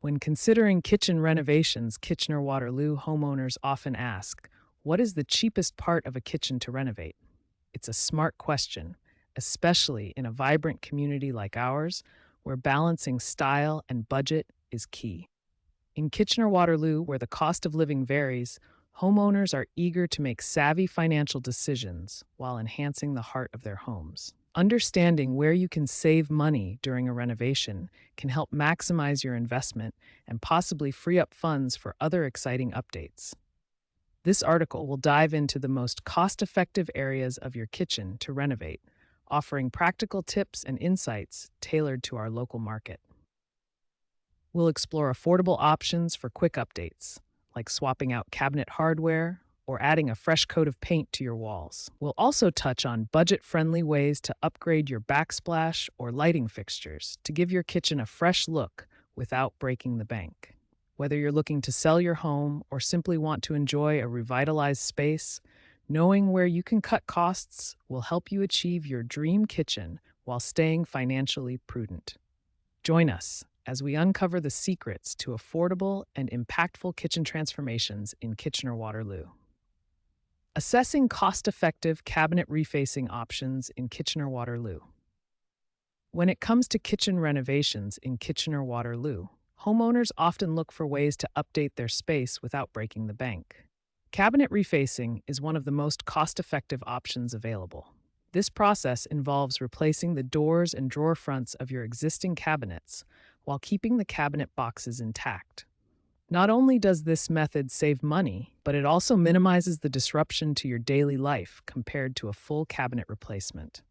When considering kitchen renovations, Kitchener-Waterloo homeowners often ask, what is the cheapest part of a kitchen to renovate? It's a smart question, especially in a vibrant community like ours, where balancing style and budget is key. In Kitchener-Waterloo, where the cost of living varies, homeowners are eager to make savvy financial decisions while enhancing the heart of their homes. Understanding where you can save money during a renovation can help maximize your investment and possibly free up funds for other exciting updates. This article will dive into the most cost-effective areas of your kitchen to renovate, offering practical tips and insights tailored to our local market. We'll explore affordable options for quick updates, like swapping out cabinet hardware or adding a fresh coat of paint to your walls. We'll also touch on budget-friendly ways to upgrade your backsplash or lighting fixtures to give your kitchen a fresh look without breaking the bank. Whether you're looking to sell your home or simply want to enjoy a revitalized space, knowing where you can cut costs will help you achieve your dream kitchen while staying financially prudent. Join us as we uncover the secrets to affordable and impactful kitchen transformations in Kitchener-Waterloo. Assessing cost-effective cabinet refacing options in Kitchener-Waterloo. When it comes to kitchen renovations in Kitchener-Waterloo, homeowners often look for ways to update their space without breaking the bank. Cabinet refacing is one of the most cost-effective options available. This process involves replacing the doors and drawer fronts of your existing cabinets while keeping the cabinet boxes intact. Not only does this method save money, but it also minimizes the disruption to your daily life compared to a full cabinet replacement.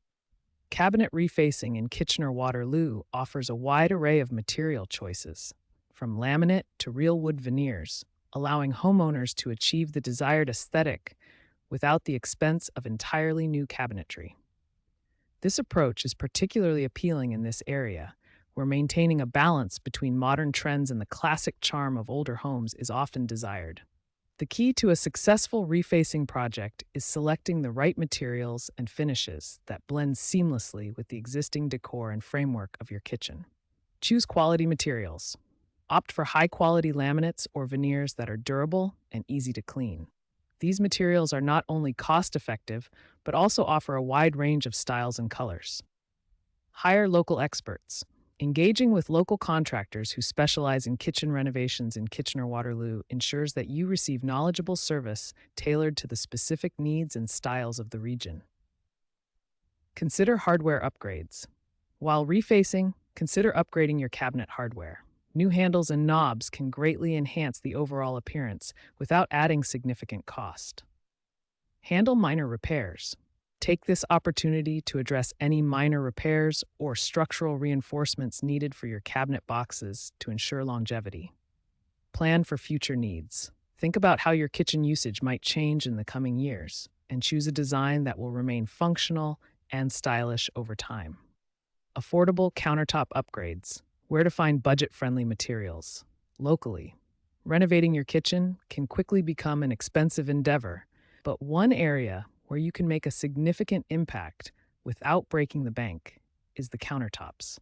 Cabinet refacing in Kitchener-Waterloo offers a wide array of material choices, from laminate to real wood veneers, allowing homeowners to achieve the desired aesthetic without the expense of entirely new cabinetry. This approach is particularly appealing in this area, where maintaining a balance between modern trends and the classic charm of older homes is often desired. The key to a successful refacing project is selecting the right materials and finishes that blend seamlessly with the existing decor and framework of your kitchen. Choose quality materials. Opt for high-quality laminates or veneers that are durable and easy to clean. These materials are not only cost-effective, but also offer a wide range of styles and colors. Hire local experts. Engaging with local contractors who specialize in kitchen renovations in Kitchener-Waterloo ensures that you receive knowledgeable service tailored to the specific needs and styles of the region. Consider hardware upgrades. While refacing, consider upgrading your cabinet hardware. New handles and knobs can greatly enhance the overall appearance without adding significant cost. Handle minor repairs. Take this opportunity to address any minor repairs or structural reinforcements needed for your cabinet boxes to ensure longevity. Plan for future needs. Think about how your kitchen usage might change in the coming years, and choose a design that will remain functional and stylish over time. Affordable countertop upgrades. Where to find budget-friendly materials. Locally, renovating your kitchen can quickly become an expensive endeavor, but one area where you can make a significant impact without breaking the bank is the countertops.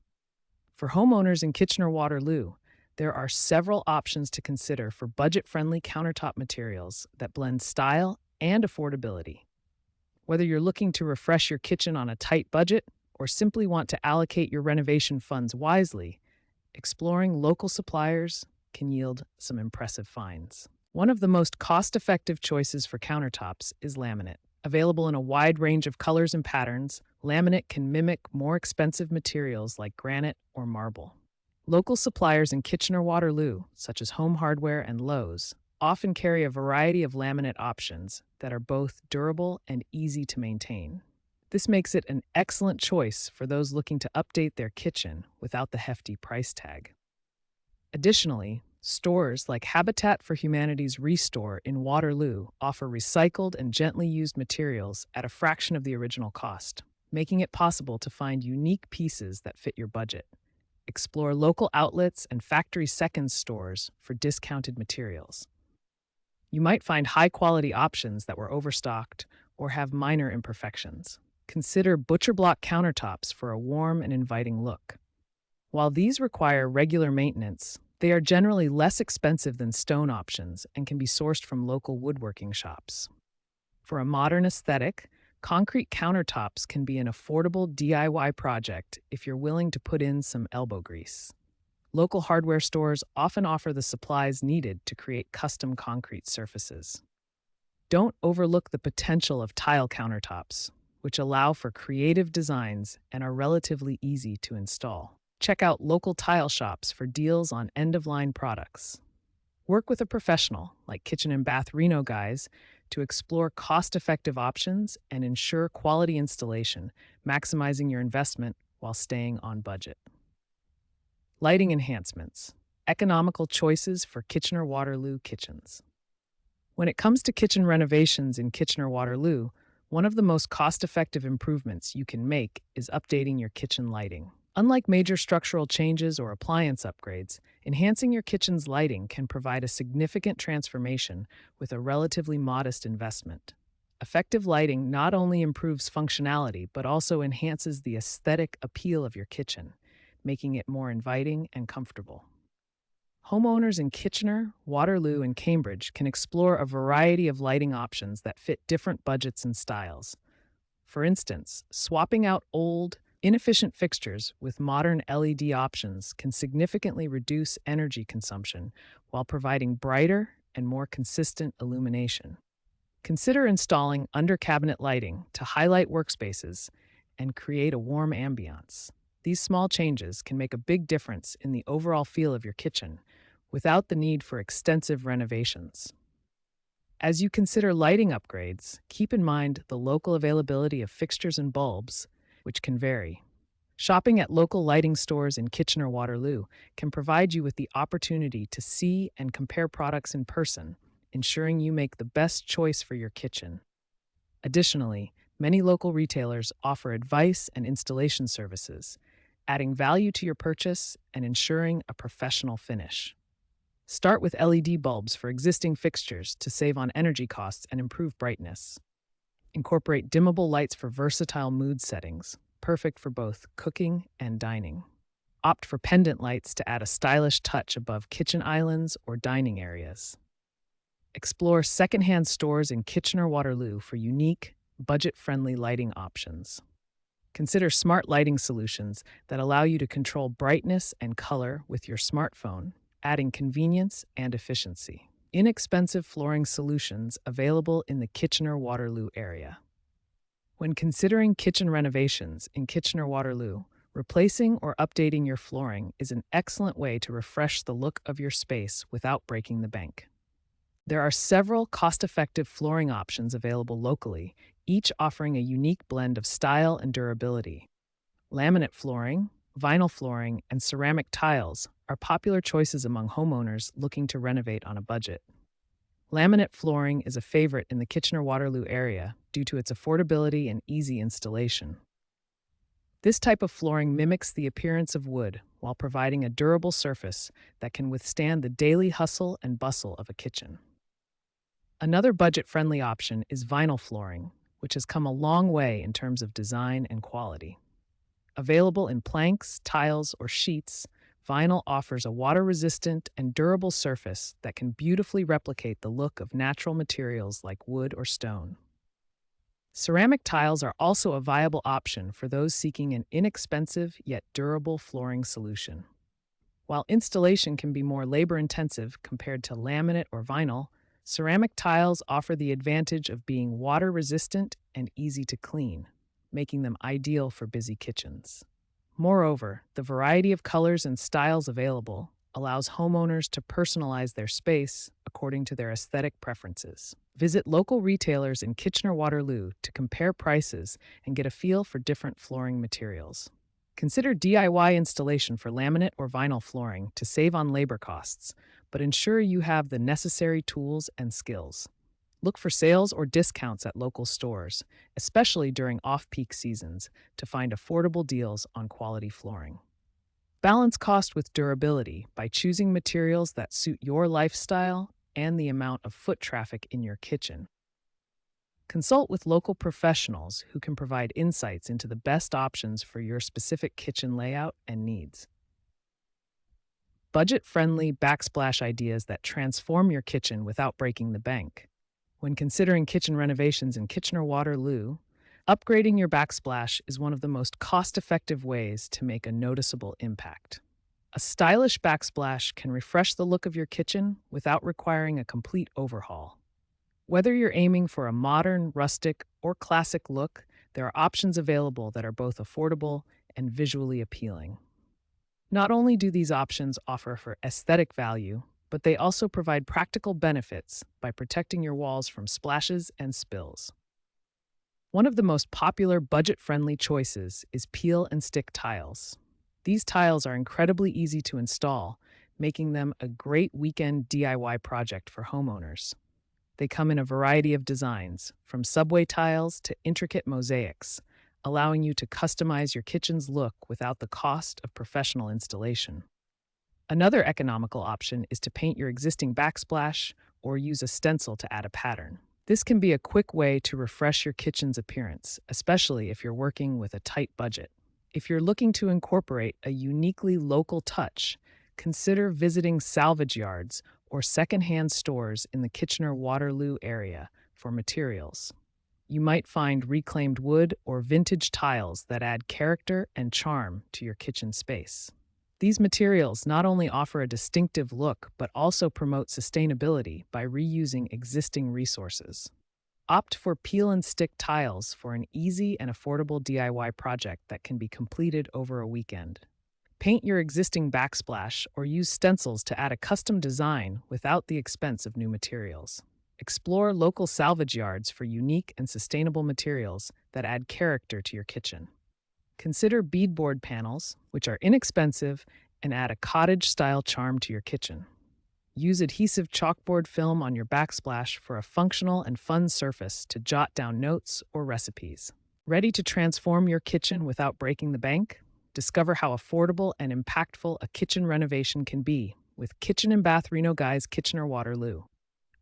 For homeowners in Kitchener-Waterloo, there are several options to consider for budget-friendly countertop materials that blend style and affordability. Whether you're looking to refresh your kitchen on a tight budget or simply want to allocate your renovation funds wisely, exploring local suppliers can yield some impressive finds. One of the most cost-effective choices for countertops is laminate. Available in a wide range of colors and patterns, laminate can mimic more expensive materials like granite or marble. Local suppliers in Kitchener-Waterloo, such as Home Hardware and Lowe's, often carry a variety of laminate options that are both durable and easy to maintain. This makes it an excellent choice for those looking to update their kitchen without the hefty price tag. Additionally, stores like Habitat for Humanity's Restore in Waterloo offer recycled and gently used materials at a fraction of the original cost, making it possible to find unique pieces that fit your budget. Explore local outlets and factory seconds stores for discounted materials. You might find high-quality options that were overstocked or have minor imperfections. Consider butcher block countertops for a warm and inviting look. While these require regular maintenance, They are generally less expensive than stone options and can be sourced from local woodworking shops. For a modern aesthetic, concrete countertops can be an affordable DIY project if you're willing to put in some elbow grease. Local hardware stores often offer the supplies needed to create custom concrete surfaces. Don't overlook the potential of tile countertops, which allow for creative designs and are relatively easy to install. Check out local tile shops for deals on end-of-line products. Work with a professional, like Kitchen and Bath Reno Guys, to explore cost-effective options and ensure quality installation, maximizing your investment while staying on budget. Lighting enhancements. Economical choices for Kitchener-Waterloo kitchens. When it comes to kitchen renovations in Kitchener-Waterloo, one of the most cost-effective improvements you can make is updating your kitchen lighting. Unlike major structural changes or appliance upgrades, enhancing your kitchen's lighting can provide a significant transformation with a relatively modest investment. Effective lighting not only improves functionality but also enhances the aesthetic appeal of your kitchen, making it more inviting and comfortable. Homeowners in Kitchener, Waterloo, and Cambridge can explore a variety of lighting options that fit different budgets and styles. For instance, swapping out old, inefficient fixtures with modern LED options can significantly reduce energy consumption while providing brighter and more consistent illumination. Consider installing under-cabinet lighting to highlight workspaces and create a warm ambiance. These small changes can make a big difference in the overall feel of your kitchen without the need for extensive renovations. As you consider lighting upgrades, keep in mind the local availability of fixtures and bulbs, which can vary. Shopping at local lighting stores in Kitchener-Waterloo can provide you with the opportunity to see and compare products in person, ensuring you make the best choice for your kitchen. Additionally, many local retailers offer advice and installation services, adding value to your purchase and ensuring a professional finish. Start with LED bulbs for existing fixtures to save on energy costs and improve brightness. Incorporate dimmable lights for versatile mood settings, perfect for both cooking and dining. Opt for pendant lights to add a stylish touch above kitchen islands or dining areas. Explore secondhand stores in Kitchener-Waterloo for unique, budget-friendly lighting options. Consider smart lighting solutions that allow you to control brightness and color with your smartphone, adding convenience and efficiency. Inexpensive flooring solutions available in the Kitchener-Waterloo area. When considering kitchen renovations in Kitchener-Waterloo, replacing or updating your flooring is an excellent way to refresh the look of your space without breaking the bank. There are several cost-effective flooring options available locally, each offering a unique blend of style and durability. Laminate flooring, vinyl flooring, and ceramic tiles are popular choices among homeowners looking to renovate on a budget. Laminate flooring is a favorite in the Kitchener-Waterloo area due to its affordability and easy installation. This type of flooring mimics the appearance of wood while providing a durable surface that can withstand the daily hustle and bustle of a kitchen. Another budget-friendly option is vinyl flooring, which has come a long way in terms of design and quality. Available in planks, tiles, or sheets, vinyl offers a water-resistant and durable surface that can beautifully replicate the look of natural materials like wood or stone. Ceramic tiles are also a viable option for those seeking an inexpensive yet durable flooring solution. While installation can be more labor-intensive compared to laminate or vinyl, ceramic tiles offer the advantage of being water-resistant and easy to clean, making them ideal for busy kitchens. Moreover, the variety of colors and styles available allows homeowners to personalize their space according to their aesthetic preferences. Visit local retailers in Kitchener-Waterloo to compare prices and get a feel for different flooring materials. Consider DIY installation for laminate or vinyl flooring to save on labor costs, but ensure you have the necessary tools and skills. Look for sales or discounts at local stores, especially during off-peak seasons, to find affordable deals on quality flooring. Balance cost with durability by choosing materials that suit your lifestyle and the amount of foot traffic in your kitchen. Consult with local professionals who can provide insights into the best options for your specific kitchen layout and needs. budget-friendly backsplash ideas that transform your kitchen without breaking the bank. When considering kitchen renovations in Kitchener-Waterloo, upgrading your backsplash is one of the most cost-effective ways to make a noticeable impact. A stylish backsplash can refresh the look of your kitchen without requiring a complete overhaul. Whether you're aiming for a modern, rustic, or classic look, there are options available that are both affordable and visually appealing. Not only do these options offer for aesthetic value, but they also provide practical benefits by protecting your walls from splashes and spills. One of the most popular budget-friendly choices is peel and stick tiles. These tiles are incredibly easy to install, making them a great weekend DIY project for homeowners. They come in a variety of designs, from subway tiles to intricate mosaics, allowing you to customize your kitchen's look without the cost of professional installation. Another economical option is to paint your existing backsplash or use a stencil to add a pattern. This can be a quick way to refresh your kitchen's appearance, especially if you're working with a tight budget. If you're looking to incorporate a uniquely local touch, consider visiting salvage yards or secondhand stores in the Kitchener-Waterloo area for materials. You might find reclaimed wood or vintage tiles that add character and charm to your kitchen space. These materials not only offer a distinctive look but also promote sustainability by reusing existing resources. Opt for peel and stick tiles for an easy and affordable DIY project that can be completed over a weekend. Paint your existing backsplash or use stencils to add a custom design without the expense of new materials. Explore local salvage yards for unique and sustainable materials that add character to your kitchen. Consider beadboard panels, which are inexpensive and add a cottage-style charm to your kitchen. Use adhesive chalkboard film on your backsplash for a functional and fun surface to jot down notes or recipes. Ready to transform your kitchen without breaking the bank? Discover how affordable and impactful a kitchen renovation can be with Kitchen and Bath Reno Guys Kitchener-Waterloo.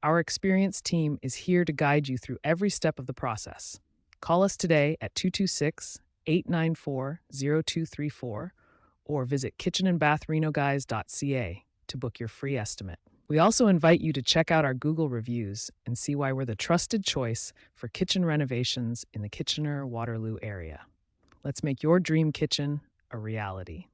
Our experienced team is here to guide you through every step of the process. Call us today at 226-894-0234 or visit kitchenandbathrenoguys.ca to book your free estimate. We also invite you to check out our Google reviews and see why we're the trusted choice for kitchen renovations in the Kitchener-Waterloo area. Let's make your dream kitchen a reality.